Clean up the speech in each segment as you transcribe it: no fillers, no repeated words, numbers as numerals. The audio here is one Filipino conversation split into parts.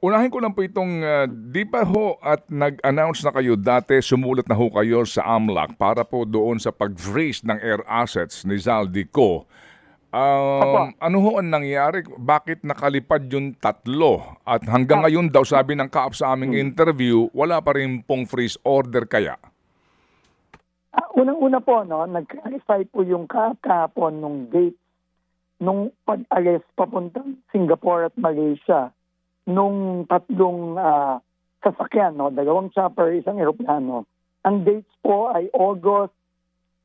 Unahin ko lang po itong, di ba ho at nag-announce na kayo dati, sumulat na ho kayo sa AMLAC para po doon sa pag-freeze ng air assets ni Zaldico. Opo. Ano ho ang nangyari? Bakit nakalipad yung tatlo? At hanggang ngayon daw, sabi ng kaap sa aming interview, wala pa rin pong freeze order kaya? Unang-una po, no, nag-clarify po yung kahapon nung date nung pag-alis papuntang Singapore at Malaysia nung tatlong sasakyan, no, 2 chopper, 1 eroplano. Ang dates po ay August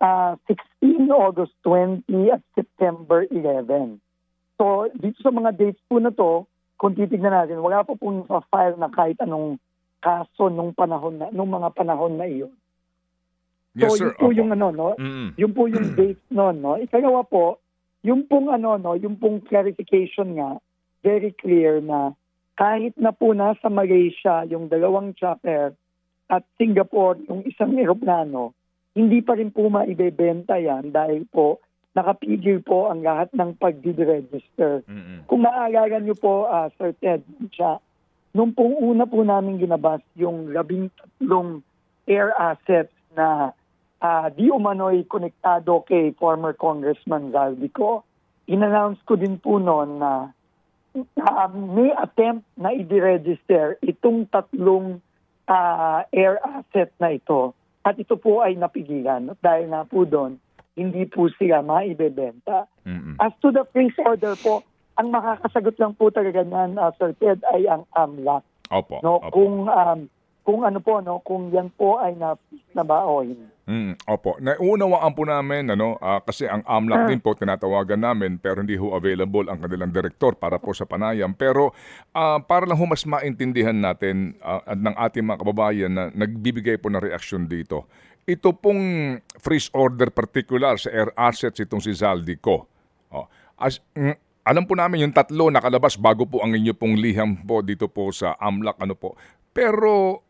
16, August 20 at September 11. So, dito sa mga dates po na to, kung titignan natin, wala po pong file na kahit anong kaso nung mga panahon na iyon. So, Yes, sir. yun po Opo. yung yun po yung dates noon, no. Ikalawa po, yung pong yung pong clarification nga, very clear na kahit na po nasa Malaysia yung 2 chopper at Singapore yung 1 eroplano, hindi pa rin po maibebenta yan dahil po nakapigil po ang lahat ng pag-register. Kung maaalala niyo po, Sir Ted, nung pong una po namin ginabas yung 13 air assets na di umano'y konektado kay former Congressman Zaldico, in-announce ko din po noon na may attempt na i-register itong 3 air asset na ito. At ito po ay napigilan dahil na po doon, hindi po sila maibebenta. As to the freeze order po, ang makakasagot lang po talaga niyan, Sir Ted, ay ang AMLAC. Opo. No, Opo. kung ano po, no, kung yan po ay na ba o hindi. Opo. Naunawaan po namin, kasi ang AMLAC din po tinatawagan namin pero hindi ho available ang kanilang direktor para po sa panayam. Pero para lang ho mas maintindihan natin ng ating mga kababayan na nagbibigay po ng reaksyon dito. Ito pong freeze order particular sa air assets itong si Zaldico. Alam po namin yung 3 nakalabas bago po ang inyo pong liham po dito po sa AMLAC. Pero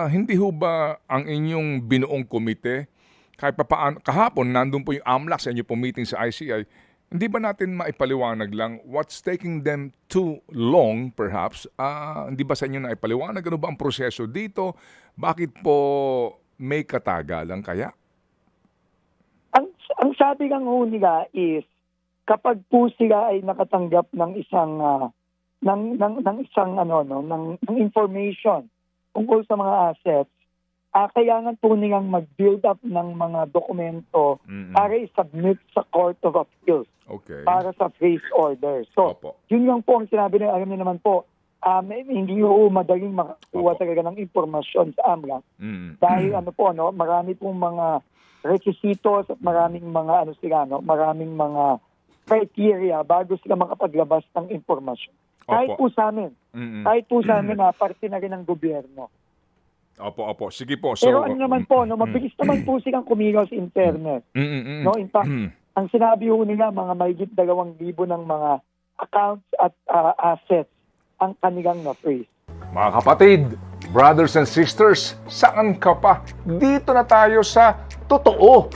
hindi ho ba ang inyong binuong komite, kahit papaano, kahapon nandun po yung AMLAC sa inyo pong meeting sa ICI, hindi ba natin maipaliwanag lang what's taking them too long perhaps? Hindi ba sa inyo naipaliwanag? Ano ba ang proseso dito? Bakit po may katagalan kaya? Ang sabi ng nila is kapag po sila ay nakatanggap ng isang ng information tungkol sa mga assets, kailangan po nilang mag-build up ng mga dokumento para i-submit sa Court of Appeals para sa freeze order. So, yun lang po ang sinabi nila. Alam niyo naman po, hindi po madaling makakuha talaga ng impormasyon sa AMLAC. Dahil marami pong mga requisitos at maraming mga maraming mga criteria bago sila makapaglabas ng impormasyon. Kahit po sa amin. Kahit po sa amin na parte na rin ng gobyerno. Opo. Sige po. So, pero naman po, mabilis naman po silang kumilos in fairness. No, in fact, ang sinabi ho nila, mga mahigit 2,000 ng mga accounts at assets ang kanilang na-freeze. mga kapatid, brothers and sisters, saan ka pa? Dito na tayo sa totoo.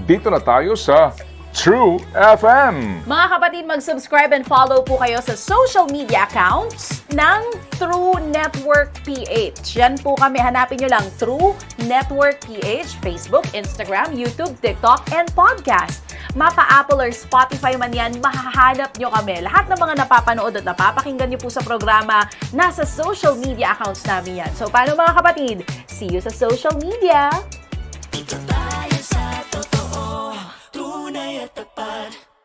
Dito na tayo sa True FM. Mga kapatid, mag-subscribe and follow po kayo sa social media accounts ng True Network PH. Yan po kami. Hanapin nyo lang True Network PH, Facebook, Instagram, YouTube, TikTok, and podcast. Mapa Apple or Spotify man yan, mahahanap nyo kami. Lahat ng mga napapanood at napapakinggan nyo po sa programa, nasa social media accounts namin yan. So, paano mga kapatid? See you sa social media!